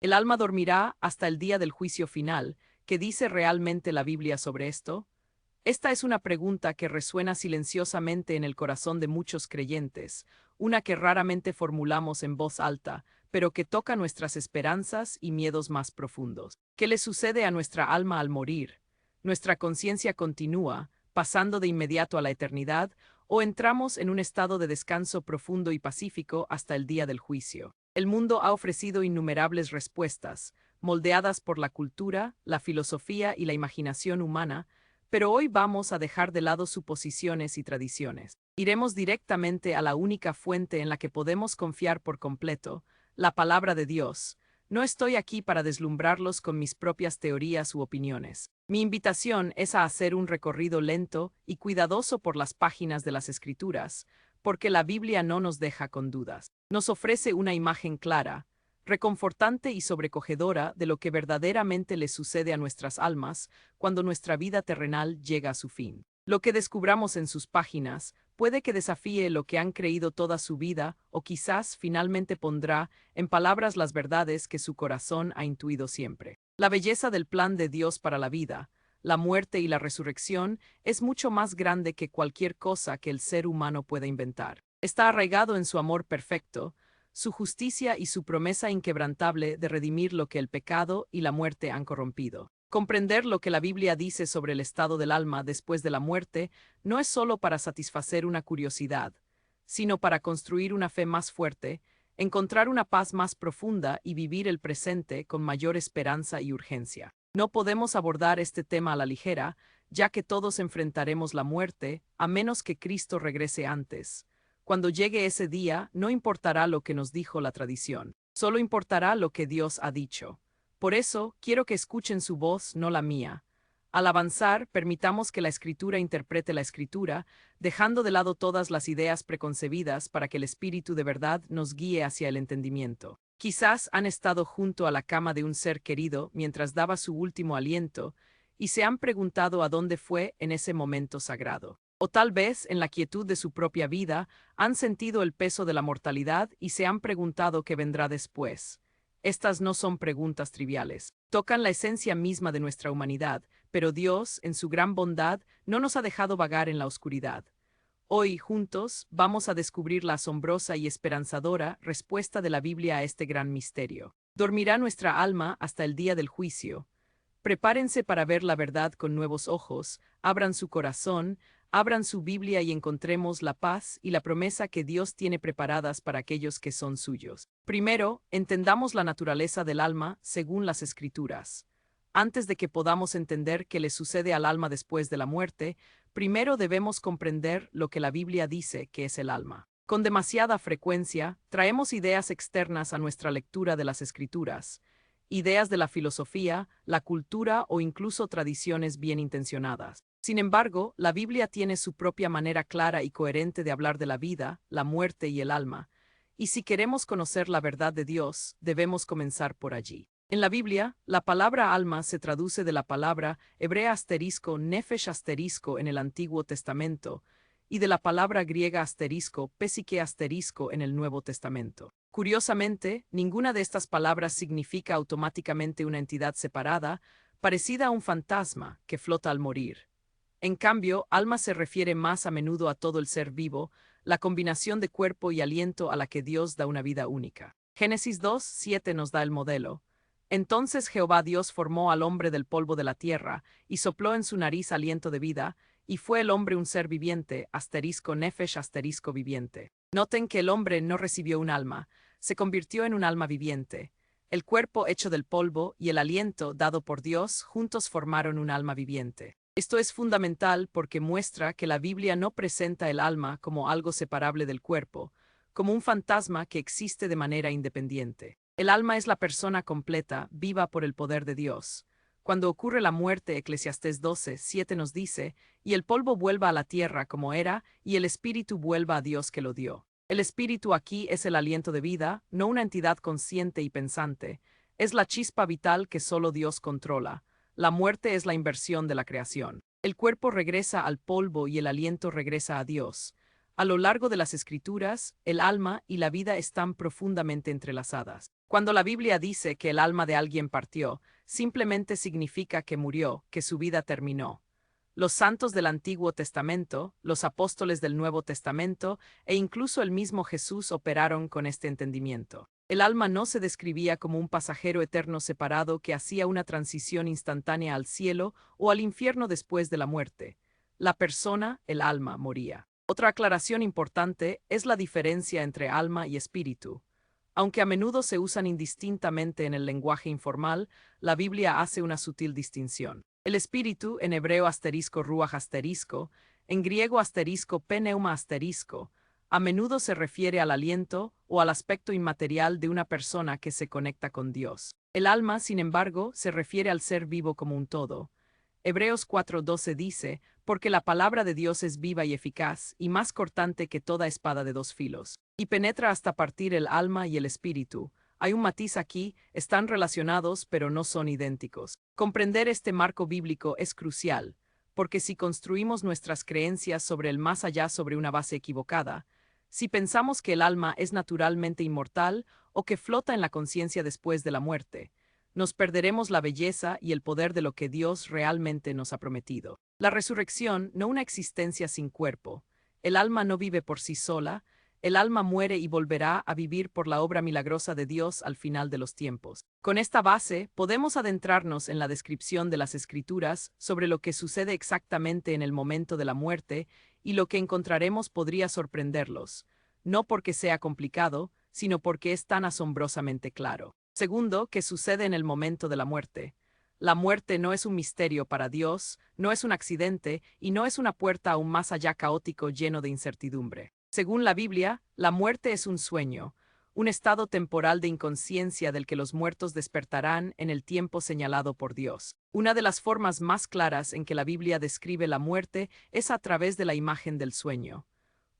¿El alma dormirá hasta el día del juicio final? ¿Qué dice realmente la Biblia sobre esto? Esta es una pregunta que resuena silenciosamente en el corazón de muchos creyentes, una que raramente formulamos en voz alta, pero que toca nuestras esperanzas y miedos más profundos. ¿Qué le sucede a nuestra alma al morir? ¿Nuestra conciencia continúa, pasando de inmediato a la eternidad, o entramos en un estado de descanso profundo y pacífico hasta el día del juicio? El mundo ha ofrecido innumerables respuestas, moldeadas por la cultura, la filosofía y la imaginación humana, pero hoy vamos a dejar de lado suposiciones y tradiciones. Iremos directamente a la única fuente en la que podemos confiar por completo, la palabra de Dios. No estoy aquí para deslumbrarlos con mis propias teorías u opiniones. Mi invitación es a hacer un recorrido lento y cuidadoso por las páginas de las Escrituras, porque la Biblia no nos deja con dudas. Nos ofrece una imagen clara, reconfortante y sobrecogedora de lo que verdaderamente le sucede a nuestras almas cuando nuestra vida terrenal llega a su fin. Lo que descubramos en sus páginas puede que desafíe lo que han creído toda su vida o quizás finalmente pondrá en palabras las verdades que su corazón ha intuido siempre. La belleza del plan de Dios para la vida, la muerte y la resurrección es mucho más grande que cualquier cosa que el ser humano pueda inventar. Está arraigado en su amor perfecto, su justicia y su promesa inquebrantable de redimir lo que el pecado y la muerte han corrompido. Comprender lo que la Biblia dice sobre el estado del alma después de la muerte no es solo para satisfacer una curiosidad, sino para construir una fe más fuerte, encontrar una paz más profunda y vivir el presente con mayor esperanza y urgencia. No podemos abordar este tema a la ligera, ya que todos enfrentaremos la muerte, a menos que Cristo regrese antes. Cuando llegue ese día, no importará lo que nos dijo la tradición, solo importará lo que Dios ha dicho. Por eso, quiero que escuchen su voz, no la mía. Al avanzar, permitamos que la Escritura interprete la Escritura, dejando de lado todas las ideas preconcebidas para que el Espíritu de verdad nos guíe hacia el entendimiento. Quizás han estado junto a la cama de un ser querido mientras daba su último aliento, y se han preguntado a dónde fue en ese momento sagrado. O tal vez, en la quietud de su propia vida, han sentido el peso de la mortalidad y se han preguntado qué vendrá después. Estas no son preguntas triviales. Tocan la esencia misma de nuestra humanidad, pero Dios, en su gran bondad, no nos ha dejado vagar en la oscuridad. Hoy, juntos, vamos a descubrir la asombrosa y esperanzadora respuesta de la Biblia a este gran misterio. ¿Dormirá nuestra alma hasta el día del juicio? Prepárense para ver la verdad con nuevos ojos, abran su corazón, abran su Biblia y encontremos la paz y la promesa que Dios tiene preparadas para aquellos que son suyos. Primero, entendamos la naturaleza del alma según las Escrituras. Antes de que podamos entender qué le sucede al alma después de la muerte, primero debemos comprender lo que la Biblia dice que es el alma. Con demasiada frecuencia, traemos ideas externas a nuestra lectura de las Escrituras, ideas de la filosofía, la cultura o incluso tradiciones bien intencionadas. Sin embargo, la Biblia tiene su propia manera clara y coherente de hablar de la vida, la muerte y el alma, y si queremos conocer la verdad de Dios, debemos comenzar por allí. En la Biblia, la palabra alma se traduce de la palabra hebrea asterisco nefesh asterisco en el Antiguo Testamento y de la palabra griega asterisco pesique asterisco en el Nuevo Testamento. Curiosamente, ninguna de estas palabras significa automáticamente una entidad separada, parecida a un fantasma que flota al morir. En cambio, alma se refiere más a menudo a todo el ser vivo, la combinación de cuerpo y aliento a la que Dios da una vida única. Génesis 2:7 nos da el modelo. Entonces Jehová Dios formó al hombre del polvo de la tierra, y sopló en su nariz aliento de vida, y fue el hombre un ser viviente, asterisco nefesh asterisco viviente. Noten que el hombre no recibió un alma, se convirtió en un alma viviente. El cuerpo hecho del polvo y el aliento dado por Dios juntos formaron un alma viviente. Esto es fundamental porque muestra que la Biblia no presenta el alma como algo separable del cuerpo, como un fantasma que existe de manera independiente. El alma es la persona completa, viva por el poder de Dios. Cuando ocurre la muerte, Eclesiastés 12:7 nos dice, y el polvo vuelva a la tierra como era, y el espíritu vuelva a Dios que lo dio. El espíritu aquí es el aliento de vida, no una entidad consciente y pensante. Es la chispa vital que solo Dios controla. La muerte es la inversión de la creación. El cuerpo regresa al polvo y el aliento regresa a Dios. A lo largo de las Escrituras, el alma y la vida están profundamente entrelazadas. Cuando la Biblia dice que el alma de alguien partió, simplemente significa que murió, que su vida terminó. Los santos del Antiguo Testamento, los apóstoles del Nuevo Testamento e incluso el mismo Jesús operaron con este entendimiento. El alma no se describía como un pasajero eterno separado que hacía una transición instantánea al cielo o al infierno después de la muerte. La persona, el alma, moría. Otra aclaración importante es la diferencia entre alma y espíritu. Aunque a menudo se usan indistintamente en el lenguaje informal, la Biblia hace una sutil distinción. El espíritu, en hebreo asterisco ruach asterisco, en griego asterisco pneuma asterisco, a menudo se refiere al aliento o al aspecto inmaterial de una persona que se conecta con Dios. El alma, sin embargo, se refiere al ser vivo como un todo. Hebreos 4:12 dice, porque la palabra de Dios es viva y eficaz, y más cortante que toda espada de dos filos, y penetra hasta partir el alma y el espíritu. Hay un matiz aquí, están relacionados pero no son idénticos. Comprender este marco bíblico es crucial, porque si construimos nuestras creencias sobre el más allá sobre una base equivocada, si pensamos que el alma es naturalmente inmortal o que flota en la conciencia después de la muerte, nos perderemos la belleza y el poder de lo que Dios realmente nos ha prometido. La resurrección, no una existencia sin cuerpo. El alma no vive por sí sola, el alma muere y volverá a vivir por la obra milagrosa de Dios al final de los tiempos. Con esta base, podemos adentrarnos en la descripción de las Escrituras sobre lo que sucede exactamente en el momento de la muerte, y lo que encontraremos podría sorprenderlos, no porque sea complicado, sino porque es tan asombrosamente claro. Segundo, ¿qué sucede en el momento de la muerte? La muerte no es un misterio para Dios, no es un accidente y no es una puerta a un más allá caótico lleno de incertidumbre. Según la Biblia, la muerte es un sueño, un estado temporal de inconsciencia del que los muertos despertarán en el tiempo señalado por Dios. Una de las formas más claras en que la Biblia describe la muerte es a través de la imagen del sueño.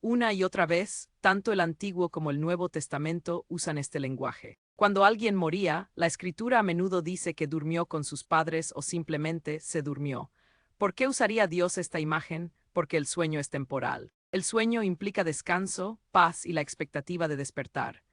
Una y otra vez, tanto el Antiguo como el Nuevo Testamento usan este lenguaje. Cuando alguien moría, la Escritura a menudo dice que durmió con sus padres o simplemente se durmió. ¿Por qué usaría Dios esta imagen? Porque el sueño es temporal. El sueño implica descanso, paz y la expectativa de despertar.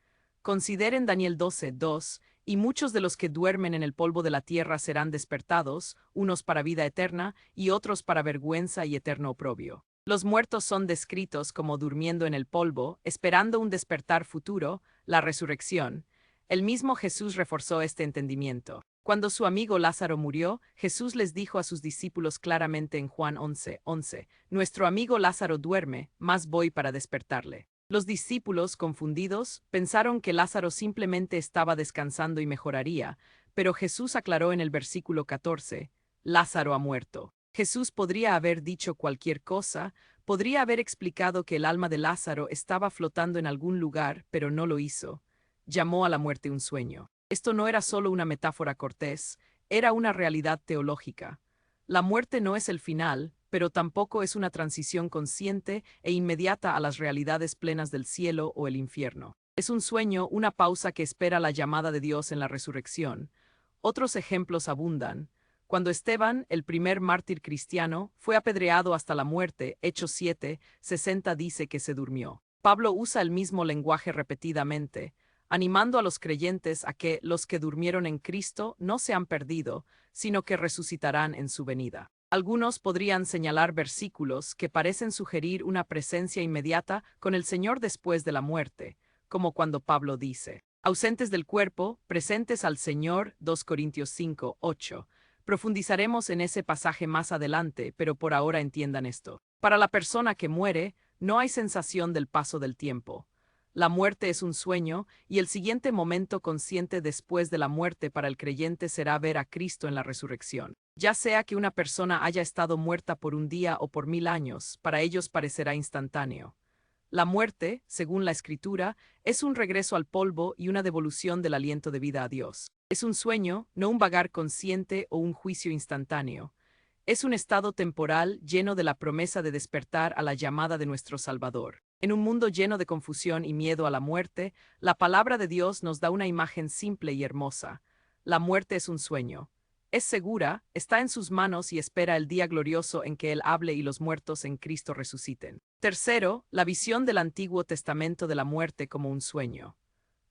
Consideren Daniel 12:2, y muchos de los que duermen en el polvo de la tierra serán despertados, unos para vida eterna y otros para vergüenza y eterno oprobio. Los muertos son descritos como durmiendo en el polvo, esperando un despertar futuro, la resurrección. El mismo Jesús reforzó este entendimiento. Cuando su amigo Lázaro murió, Jesús les dijo a sus discípulos claramente en Juan 11:11, nuestro amigo Lázaro duerme, mas voy para despertarle. Los discípulos, confundidos, pensaron que Lázaro simplemente estaba descansando y mejoraría, pero Jesús aclaró en el versículo 14, Lázaro ha muerto. Jesús podría haber dicho cualquier cosa, podría haber explicado que el alma de Lázaro estaba flotando en algún lugar, pero no lo hizo. Llamó a la muerte un sueño. Esto no era solo una metáfora cortés, era una realidad teológica. La muerte no es el final, pero tampoco es una transición consciente e inmediata a las realidades plenas del cielo o el infierno. Es un sueño, una pausa que espera la llamada de Dios en la resurrección. Otros ejemplos abundan. Cuando Esteban, el primer mártir cristiano, fue apedreado hasta la muerte, Hechos 7:60 dice que se durmió. Pablo usa el mismo lenguaje repetidamente, animando a los creyentes a que los que durmieron en Cristo no se han perdido, sino que resucitarán en su venida. Algunos podrían señalar versículos que parecen sugerir una presencia inmediata con el Señor después de la muerte, como cuando Pablo dice, ausentes del cuerpo, presentes al Señor, 2 Corintios 5:8. Profundizaremos en ese pasaje más adelante, pero por ahora entiendan esto. Para la persona que muere, no hay sensación del paso del tiempo. La muerte es un sueño, y el siguiente momento consciente después de la muerte para el creyente será ver a Cristo en la resurrección. Ya sea que una persona haya estado muerta por un día o por 1000 años, para ellos parecerá instantáneo. La muerte, según la Escritura, es un regreso al polvo y una devolución del aliento de vida a Dios. Es un sueño, no un vagar consciente o un juicio instantáneo. Es un estado temporal lleno de la promesa de despertar a la llamada de nuestro Salvador. En un mundo lleno de confusión y miedo a la muerte, la palabra de Dios nos da una imagen simple y hermosa. La muerte es un sueño. Es segura, está en sus manos y espera el día glorioso en que Él hable y los muertos en Cristo resuciten. Tercero, la visión del Antiguo Testamento de la muerte como un sueño.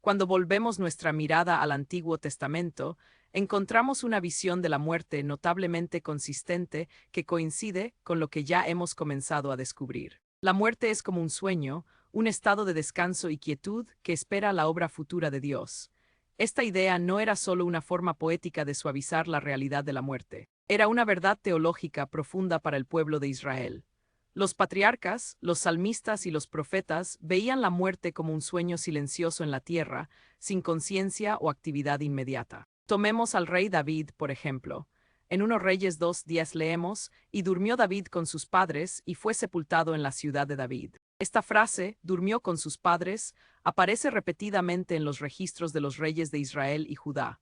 Cuando volvemos nuestra mirada al Antiguo Testamento, encontramos una visión de la muerte notablemente consistente que coincide con lo que ya hemos comenzado a descubrir. La muerte es como un sueño, un estado de descanso y quietud que espera la obra futura de Dios. Esta idea no era solo una forma poética de suavizar la realidad de la muerte, era una verdad teológica profunda para el pueblo de Israel. Los patriarcas, los salmistas y los profetas veían la muerte como un sueño silencioso en la tierra, sin conciencia o actividad inmediata. Tomemos al rey David, por ejemplo. En 1 Reyes 2:10 leemos, y durmió David con sus padres y fue sepultado en la ciudad de David. Esta frase, durmió con sus padres, aparece repetidamente en los registros de los reyes de Israel y Judá.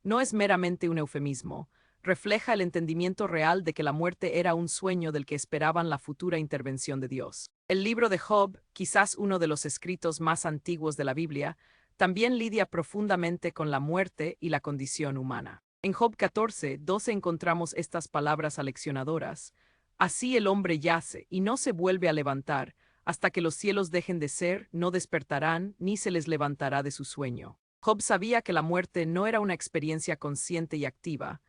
No es meramente un eufemismo, refleja el entendimiento real de que la muerte era un sueño del que esperaban la futura intervención de Dios. El libro de Job, quizás uno de los escritos más antiguos de la Biblia, también lidia profundamente con la muerte y la condición humana. En Job 14:12 encontramos estas palabras aleccionadoras: así el hombre yace y no se vuelve a levantar, hasta que los cielos dejen de ser, no despertarán, ni se les levantará de su sueño. Job sabía que la muerte no era una experiencia consciente y activa,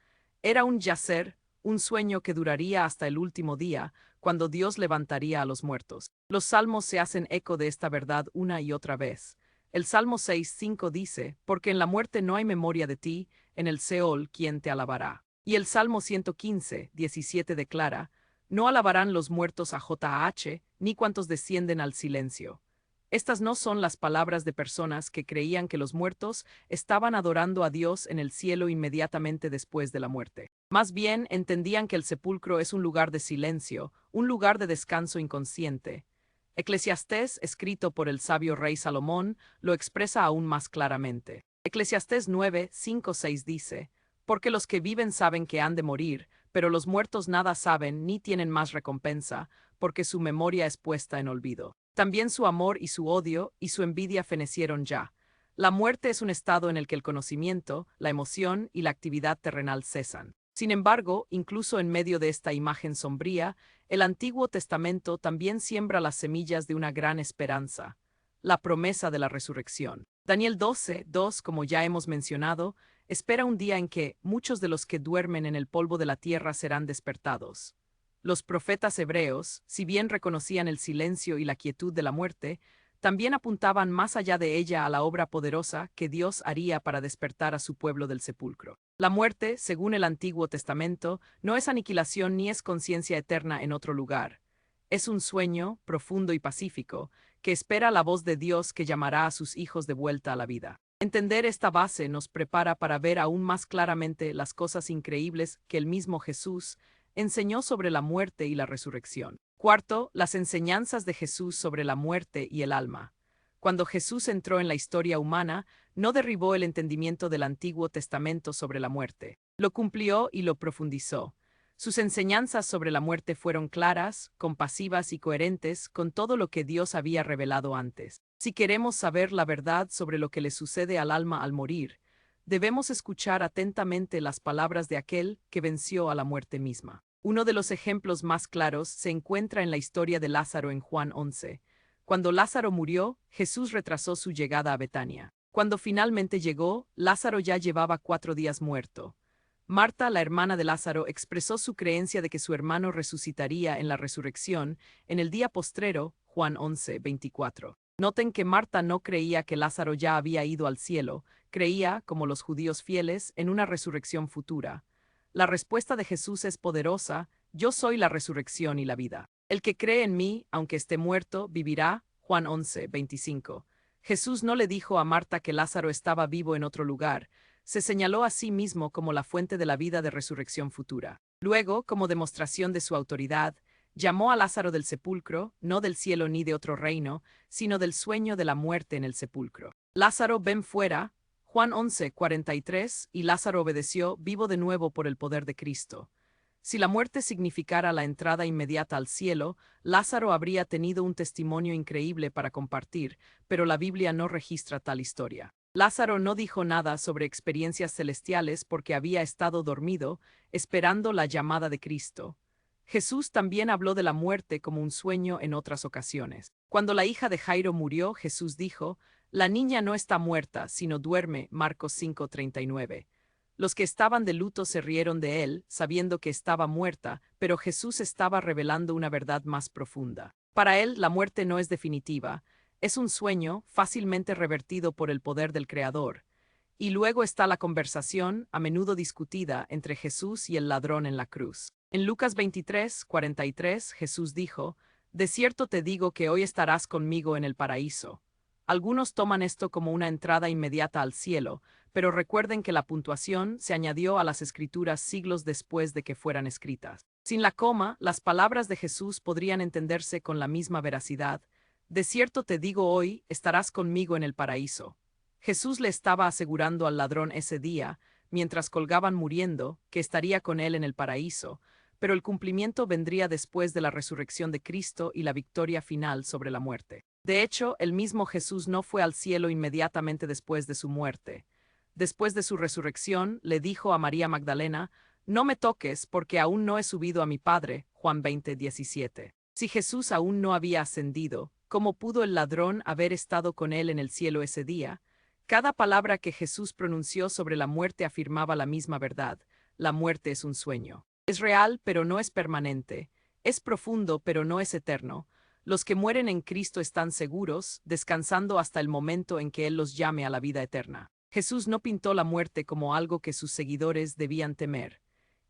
era un yacer, un sueño que duraría hasta el último día, cuando Dios levantaría a los muertos. Los salmos se hacen eco de esta verdad una y otra vez. El Salmo 6:5 dice, porque en la muerte no hay memoria de ti, en el Seol, ¿quién te alabará? Y el Salmo 115:17 declara, no alabarán los muertos a JH, ni cuantos descienden al silencio. Estas no son las palabras de personas que creían que los muertos estaban adorando a Dios en el cielo inmediatamente después de la muerte. Más bien entendían que el sepulcro es un lugar de silencio, un lugar de descanso inconsciente. Eclesiastés, escrito por el sabio rey Salomón, lo expresa aún más claramente. Eclesiastés 9:5-6 dice, porque los que viven saben que han de morir, pero los muertos nada saben ni tienen más recompensa, porque su memoria es puesta en olvido. También su amor y su odio y su envidia fenecieron ya. La muerte es un estado en el que el conocimiento, la emoción y la actividad terrenal cesan. Sin embargo, incluso en medio de esta imagen sombría, el Antiguo Testamento también siembra las semillas de una gran esperanza, la promesa de la resurrección. Daniel 12:2, como ya hemos mencionado, espera un día en que muchos de los que duermen en el polvo de la tierra serán despertados. Los profetas hebreos, si bien reconocían el silencio y la quietud de la muerte, también apuntaban más allá de ella a la obra poderosa que Dios haría para despertar a su pueblo del sepulcro. La muerte, según el Antiguo Testamento, no es aniquilación ni es conciencia eterna en otro lugar. Es un sueño, profundo y pacífico, que espera la voz de Dios que llamará a sus hijos de vuelta a la vida. Entender esta base nos prepara para ver aún más claramente las cosas increíbles que el mismo Jesús enseñó sobre la muerte y la resurrección. Cuarto, las enseñanzas de Jesús sobre la muerte y el alma. Cuando Jesús entró en la historia humana, no derribó el entendimiento del Antiguo Testamento sobre la muerte. Lo cumplió y lo profundizó. Sus enseñanzas sobre la muerte fueron claras, compasivas y coherentes con todo lo que Dios había revelado antes. Si queremos saber la verdad sobre lo que le sucede al alma al morir, debemos escuchar atentamente las palabras de aquel que venció a la muerte misma. Uno de los ejemplos más claros se encuentra en la historia de Lázaro en Juan 11. Cuando Lázaro murió, Jesús retrasó su llegada a Betania. Cuando finalmente llegó, Lázaro ya llevaba 4 días muerto. Marta, la hermana de Lázaro, expresó su creencia de que su hermano resucitaría en la resurrección en el día postrero, Juan 11:24. Noten que Marta no creía que Lázaro ya había ido al cielo, creía, como los judíos fieles, en una resurrección futura. La respuesta de Jesús es poderosa: yo soy la resurrección y la vida. El que cree en mí, aunque esté muerto, vivirá. Juan 11:25. Jesús no le dijo a Marta que Lázaro estaba vivo en otro lugar, se señaló a sí mismo como la fuente de la vida de resurrección futura. Luego, como demostración de su autoridad, llamó a Lázaro del sepulcro, no del cielo ni de otro reino, sino del sueño de la muerte en el sepulcro. Lázaro, ven fuera. Juan 11:43, y Lázaro obedeció, vivo de nuevo por el poder de Cristo. Si la muerte significara la entrada inmediata al cielo, Lázaro habría tenido un testimonio increíble para compartir, pero la Biblia no registra tal historia. Lázaro no dijo nada sobre experiencias celestiales porque había estado dormido, esperando la llamada de Cristo. Jesús también habló de la muerte como un sueño en otras ocasiones. Cuando la hija de Jairo murió, Jesús dijo, «La niña no está muerta, sino duerme», Marcos 5:39. Los que estaban de luto se rieron de él, sabiendo que estaba muerta, pero Jesús estaba revelando una verdad más profunda. Para él, la muerte no es definitiva, es un sueño fácilmente revertido por el poder del Creador. Y luego está la conversación, a menudo discutida, entre Jesús y el ladrón en la cruz. En Lucas 23:43, Jesús dijo, «De cierto te digo que hoy estarás conmigo en el paraíso». Algunos toman esto como una entrada inmediata al cielo, pero recuerden que la puntuación se añadió a las escrituras siglos después de que fueran escritas. Sin la coma, las palabras de Jesús podrían entenderse con la misma veracidad. «De cierto te digo hoy, estarás conmigo en el paraíso». Jesús le estaba asegurando al ladrón ese día, mientras colgaban muriendo, que estaría con él en el paraíso, pero el cumplimiento vendría después de la resurrección de Cristo y la victoria final sobre la muerte. De hecho, el mismo Jesús no fue al cielo inmediatamente después de su muerte. Después de su resurrección, le dijo a María Magdalena, «No me toques, porque aún no he subido a mi Padre», Juan 20:17. Si Jesús aún no había ascendido, ¿cómo pudo el ladrón haber estado con él en el cielo ese día? Cada palabra que Jesús pronunció sobre la muerte afirmaba la misma verdad. La muerte es un sueño. Es real, pero no es permanente. Es profundo, pero no es eterno. Los que mueren en Cristo están seguros, descansando hasta el momento en que Él los llame a la vida eterna. Jesús no pintó la muerte como algo que sus seguidores debían temer.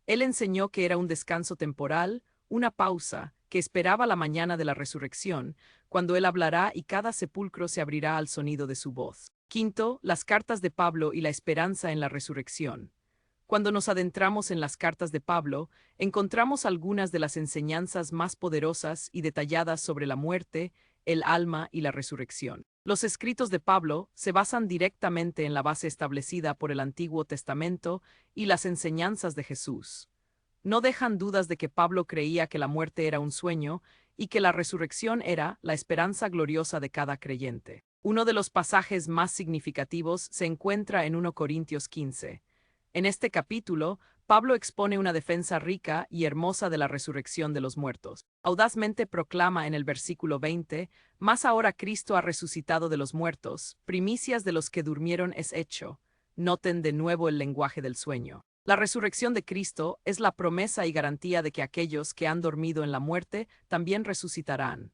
Él enseñó que era un descanso temporal, una pausa, que esperaba la mañana de la resurrección, cuando Él hablará y cada sepulcro se abrirá al sonido de su voz. Quinto, las cartas de Pablo y la esperanza en la resurrección. Cuando nos adentramos en las cartas de Pablo, encontramos algunas de las enseñanzas más poderosas y detalladas sobre la muerte, el alma y la resurrección. Los escritos de Pablo se basan directamente en la base establecida por el Antiguo Testamento y las enseñanzas de Jesús. No dejan dudas de que Pablo creía que la muerte era un sueño y que la resurrección era la esperanza gloriosa de cada creyente. Uno de los pasajes más significativos se encuentra en 1 Corintios 15. En este capítulo, Pablo expone una defensa rica y hermosa de la resurrección de los muertos. Audazmente proclama en el versículo 20, «Mas ahora Cristo ha resucitado de los muertos, primicias de los que durmieron es hecho». Noten de nuevo el lenguaje del sueño. La resurrección de Cristo es la promesa y garantía de que aquellos que han dormido en la muerte también resucitarán.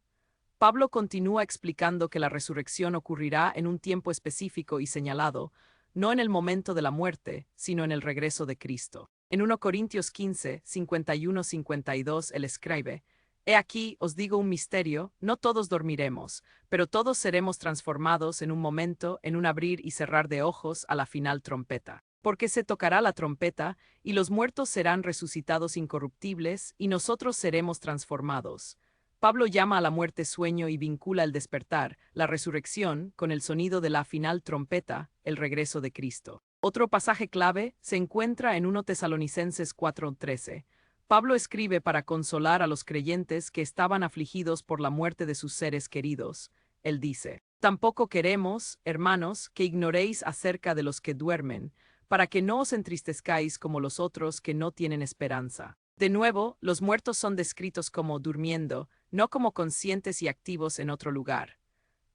Pablo continúa explicando que la resurrección ocurrirá en un tiempo específico y señalado, no en el momento de la muerte, sino en el regreso de Cristo. En 1 Corintios 15, 51-52 él escribe, «He aquí, os digo un misterio, no todos dormiremos, pero todos seremos transformados en un momento, en un abrir y cerrar de ojos a la final trompeta. Porque se tocará la trompeta, y los muertos serán resucitados incorruptibles, y nosotros seremos transformados». Pablo llama a la muerte sueño y vincula el despertar, la resurrección, con el sonido de la final trompeta, el regreso de Cristo. Otro pasaje clave se encuentra en 1 Tesalonicenses 4:13. Pablo escribe para consolar a los creyentes que estaban afligidos por la muerte de sus seres queridos. Él dice, «Tampoco queremos, hermanos, que ignoréis acerca de los que duermen, para que no os entristezcáis como los otros que no tienen esperanza». De nuevo, los muertos son descritos como durmiendo, no como conscientes y activos en otro lugar.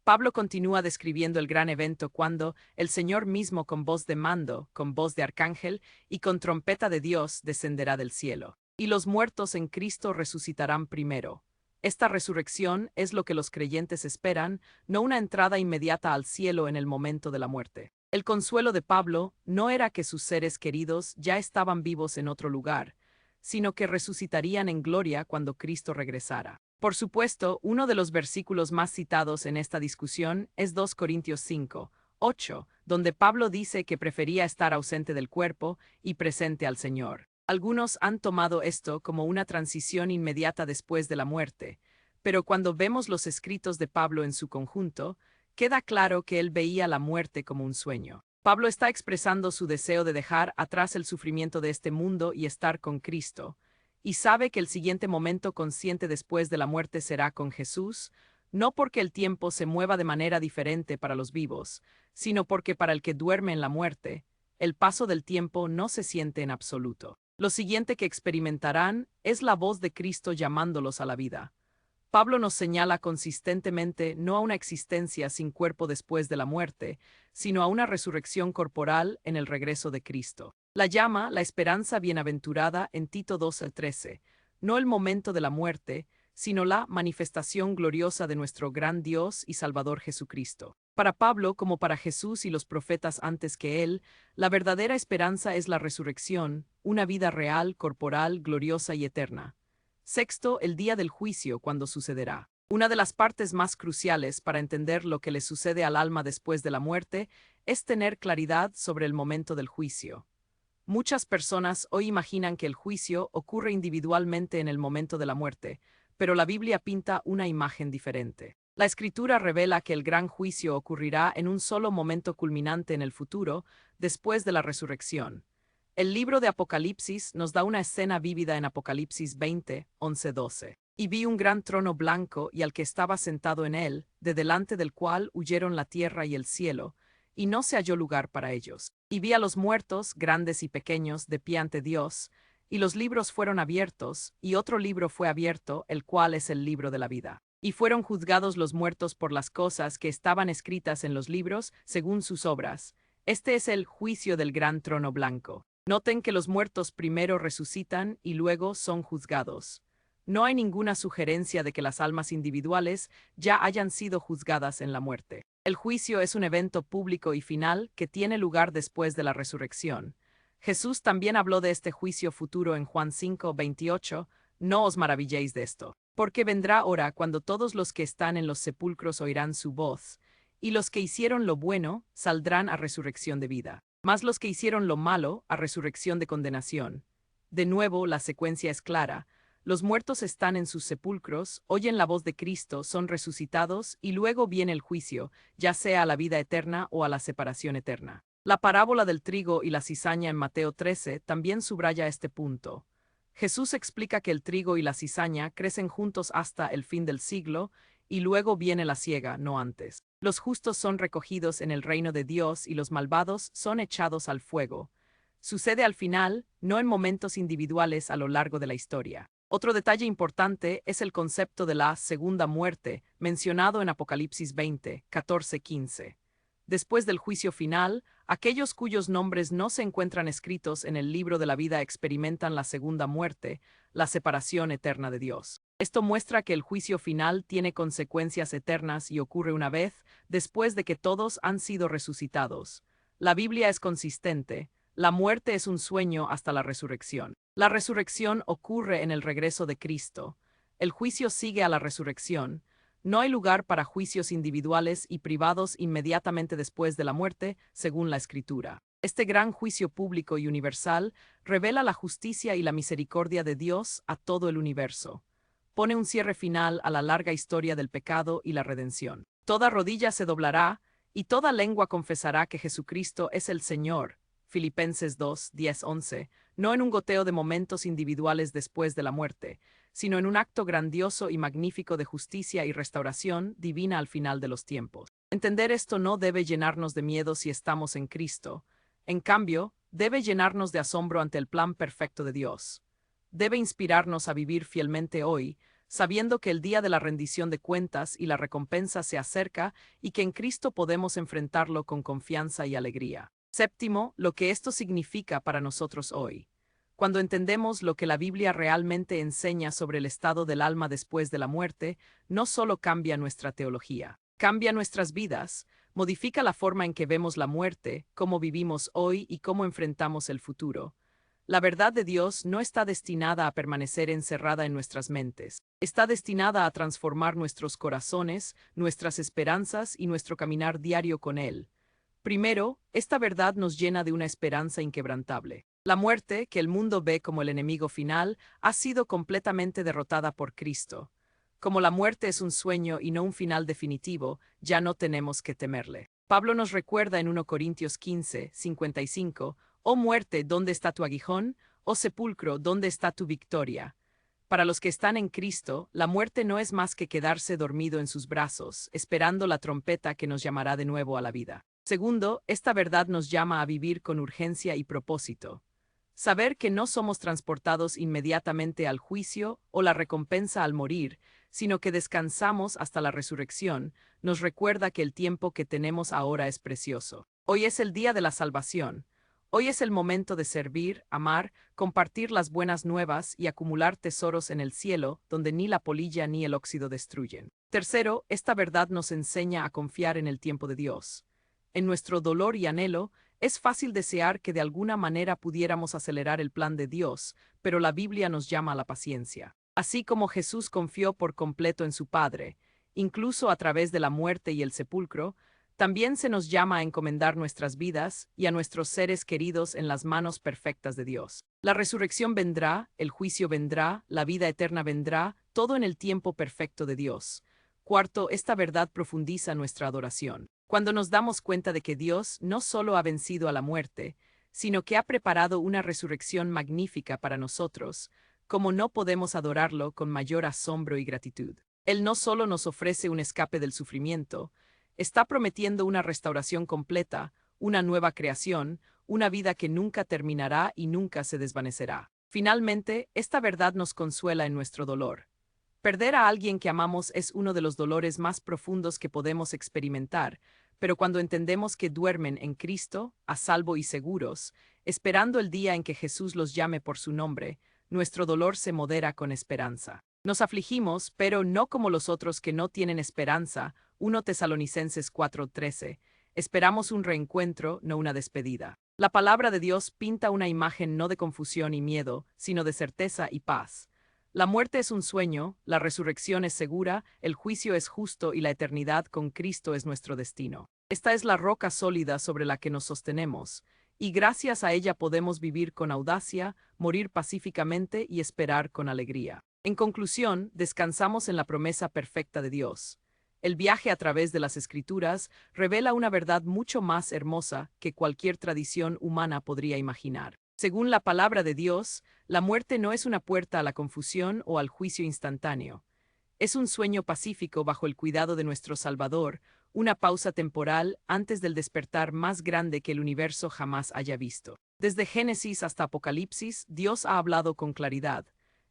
Pablo continúa describiendo el gran evento cuando el Señor mismo con voz de mando, con voz de arcángel y con trompeta de Dios descenderá del cielo. Y los muertos en Cristo resucitarán primero. Esta resurrección es lo que los creyentes esperan, no una entrada inmediata al cielo en el momento de la muerte. El consuelo de Pablo no era que sus seres queridos ya estaban vivos en otro lugar, sino que resucitarían en gloria cuando Cristo regresara. Por supuesto, uno de los versículos más citados en esta discusión es 2 Corintios 5, 8, donde Pablo dice que prefería estar ausente del cuerpo y presente al Señor. Algunos han tomado esto como una transición inmediata después de la muerte, pero cuando vemos los escritos de Pablo en su conjunto, queda claro que él veía la muerte como un sueño. Pablo está expresando su deseo de dejar atrás el sufrimiento de este mundo y estar con Cristo, y sabe que el siguiente momento consciente después de la muerte será con Jesús, no porque el tiempo se mueva de manera diferente para los vivos, sino porque para el que duerme en la muerte, el paso del tiempo no se siente en absoluto. Lo siguiente que experimentarán es la voz de Cristo llamándolos a la vida. Pablo nos señala consistentemente no a una existencia sin cuerpo después de la muerte, sino a una resurrección corporal en el regreso de Cristo. La llama la esperanza bienaventurada en Tito 2:13, no el momento de la muerte, sino la manifestación gloriosa de nuestro gran Dios y Salvador Jesucristo. Para Pablo, como para Jesús y los profetas antes que él, la verdadera esperanza es la resurrección, una vida real, corporal, gloriosa y eterna. Sexto, el día del juicio, cuando sucederá. Una de las partes más cruciales para entender lo que le sucede al alma después de la muerte es tener claridad sobre el momento del juicio. Muchas personas hoy imaginan que el juicio ocurre individualmente en el momento de la muerte, pero la Biblia pinta una imagen diferente. La Escritura revela que el gran juicio ocurrirá en un solo momento culminante en el futuro, después de la resurrección. El libro de Apocalipsis nos da una escena vívida en Apocalipsis 20, 11-12. Y vi un gran trono blanco y al que estaba sentado en él, de delante del cual huyeron la tierra y el cielo, y no se halló lugar para ellos. Y vi a los muertos, grandes y pequeños, de pie ante Dios, y los libros fueron abiertos, y otro libro fue abierto, el cual es el libro de la vida. Y fueron juzgados los muertos por las cosas que estaban escritas en los libros, según sus obras. Este es el juicio del gran trono blanco. Noten que los muertos primero resucitan y luego son juzgados. No hay ninguna sugerencia de que las almas individuales ya hayan sido juzgadas en la muerte. El juicio es un evento público y final que tiene lugar después de la resurrección. Jesús también habló de este juicio futuro en Juan 5:28, no os maravilléis de esto, porque vendrá hora cuando todos los que están en los sepulcros oirán su voz, y los que hicieron lo bueno saldrán a resurrección de vida, mas los que hicieron lo malo a resurrección de condenación. De nuevo, la secuencia es clara. Los muertos están en sus sepulcros, oyen la voz de Cristo, son resucitados, y luego viene el juicio, ya sea a la vida eterna o a la separación eterna. La parábola del trigo y la cizaña en Mateo 13 también subraya este punto. Jesús explica que el trigo y la cizaña crecen juntos hasta el fin del siglo, y luego viene la siega, no antes. Los justos son recogidos en el reino de Dios y los malvados son echados al fuego. Sucede al final, no en momentos individuales a lo largo de la historia. Otro detalle importante es el concepto de la segunda muerte, mencionado en Apocalipsis 20, 14-15. Después del juicio final, aquellos cuyos nombres no se encuentran escritos en el libro de la vida experimentan la segunda muerte, la separación eterna de Dios. Esto muestra que el juicio final tiene consecuencias eternas y ocurre una vez después de que todos han sido resucitados. La Biblia es consistente. La muerte es un sueño hasta la resurrección. La resurrección ocurre en el regreso de Cristo. El juicio sigue a la resurrección. No hay lugar para juicios individuales y privados inmediatamente después de la muerte, según la Escritura. Este gran juicio público y universal revela la justicia y la misericordia de Dios a todo el universo. Pone un cierre final a la larga historia del pecado y la redención. Toda rodilla se doblará y toda lengua confesará que Jesucristo es el Señor. Filipenses 2, 10, 11, no en un goteo de momentos individuales después de la muerte, sino en un acto grandioso y magnífico de justicia y restauración divina al final de los tiempos. Entender esto no debe llenarnos de miedo si estamos en Cristo. En cambio, debe llenarnos de asombro ante el plan perfecto de Dios. Debe inspirarnos a vivir fielmente hoy, sabiendo que el día de la rendición de cuentas y la recompensa se acerca y que en Cristo podemos enfrentarlo con confianza y alegría. Séptimo, lo que esto significa para nosotros hoy. Cuando entendemos lo que la Biblia realmente enseña sobre el estado del alma después de la muerte, no solo cambia nuestra teología, cambia nuestras vidas, modifica la forma en que vemos la muerte, cómo vivimos hoy y cómo enfrentamos el futuro. La verdad de Dios no está destinada a permanecer encerrada en nuestras mentes, está destinada a transformar nuestros corazones, nuestras esperanzas y nuestro caminar diario con Él. Primero, esta verdad nos llena de una esperanza inquebrantable. La muerte, que el mundo ve como el enemigo final, ha sido completamente derrotada por Cristo. Como la muerte es un sueño y no un final definitivo, ya no tenemos que temerle. Pablo nos recuerda en 1 Corintios 15, 55, «Oh muerte, ¿dónde está tu aguijón? Oh sepulcro, ¿dónde está tu victoria?» Para los que están en Cristo, la muerte no es más que quedarse dormido en sus brazos, esperando la trompeta que nos llamará de nuevo a la vida. Segundo, esta verdad nos llama a vivir con urgencia y propósito. Saber que no somos transportados inmediatamente al juicio o la recompensa al morir, sino que descansamos hasta la resurrección, nos recuerda que el tiempo que tenemos ahora es precioso. Hoy es el día de la salvación. Hoy es el momento de servir, amar, compartir las buenas nuevas y acumular tesoros en el cielo, donde ni la polilla ni el óxido destruyen. Tercero, esta verdad nos enseña a confiar en el tiempo de Dios. En nuestro dolor y anhelo, es fácil desear que de alguna manera pudiéramos acelerar el plan de Dios, pero la Biblia nos llama a la paciencia. Así como Jesús confió por completo en su Padre, incluso a través de la muerte y el sepulcro, también se nos llama a encomendar nuestras vidas y a nuestros seres queridos en las manos perfectas de Dios. La resurrección vendrá, el juicio vendrá, la vida eterna vendrá, todo en el tiempo perfecto de Dios. Cuarto, esta verdad profundiza nuestra adoración. Cuando nos damos cuenta de que Dios no solo ha vencido a la muerte, sino que ha preparado una resurrección magnífica para nosotros, como no podemos adorarlo con mayor asombro y gratitud. Él no solo nos ofrece un escape del sufrimiento, está prometiendo una restauración completa, una nueva creación, una vida que nunca terminará y nunca se desvanecerá. Finalmente, esta verdad nos consuela en nuestro dolor. Perder a alguien que amamos es uno de los dolores más profundos que podemos experimentar, pero cuando entendemos que duermen en Cristo, a salvo y seguros, esperando el día en que Jesús los llame por su nombre, nuestro dolor se modera con esperanza. Nos afligimos, pero no como los otros que no tienen esperanza. 1 Tesalonicenses 4:13. Esperamos un reencuentro, no una despedida. La palabra de Dios pinta una imagen no de confusión y miedo, sino de certeza y paz. La muerte es un sueño, la resurrección es segura, el juicio es justo y la eternidad con Cristo es nuestro destino. Esta es la roca sólida sobre la que nos sostenemos, y gracias a ella podemos vivir con audacia, morir pacíficamente y esperar con alegría. En conclusión, descansamos en la promesa perfecta de Dios. El viaje a través de las Escrituras revela una verdad mucho más hermosa que cualquier tradición humana podría imaginar. Según la palabra de Dios, la muerte no es una puerta a la confusión o al juicio instantáneo. Es un sueño pacífico bajo el cuidado de nuestro Salvador, una pausa temporal antes del despertar más grande que el universo jamás haya visto. Desde Génesis hasta Apocalipsis, Dios ha hablado con claridad.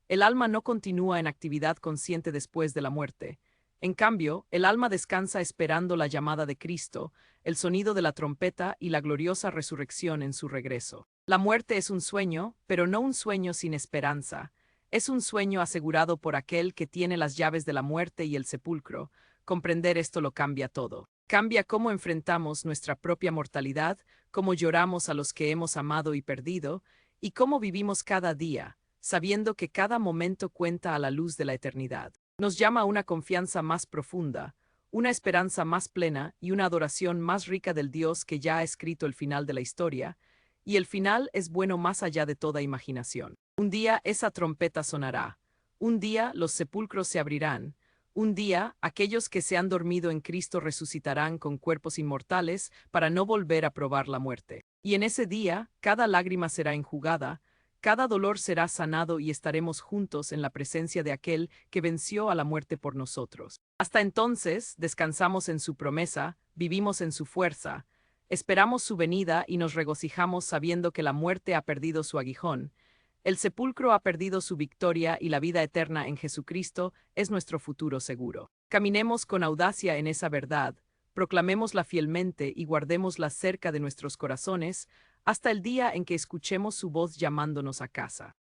El alma no continúa en actividad consciente después de la muerte. En cambio, el alma descansa esperando la llamada de Cristo, el sonido de la trompeta y la gloriosa resurrección en su regreso. La muerte es un sueño, pero no un sueño sin esperanza. Es un sueño asegurado por aquel que tiene las llaves de la muerte y el sepulcro. Comprender esto lo cambia todo. Cambia cómo enfrentamos nuestra propia mortalidad, cómo lloramos a los que hemos amado y perdido, y cómo vivimos cada día, sabiendo que cada momento cuenta a la luz de la eternidad. Nos llama a una confianza más profunda, una esperanza más plena y una adoración más rica del Dios que ya ha escrito el final de la historia, y el final es bueno más allá de toda imaginación. Un día esa trompeta sonará, un día los sepulcros se abrirán, un día aquellos que se han dormido en Cristo resucitarán con cuerpos inmortales para no volver a probar la muerte. Y en ese día cada lágrima será enjugada, cada dolor será sanado y estaremos juntos en la presencia de aquel que venció a la muerte por nosotros. Hasta entonces, descansamos en su promesa, vivimos en su fuerza, esperamos su venida y nos regocijamos sabiendo que la muerte ha perdido su aguijón, el sepulcro ha perdido su victoria y la vida eterna en Jesucristo es nuestro futuro seguro. Caminemos con audacia en esa verdad, proclamémosla fielmente y guardémosla cerca de nuestros corazones, hasta el día en que escuchemos su voz llamándonos a casa.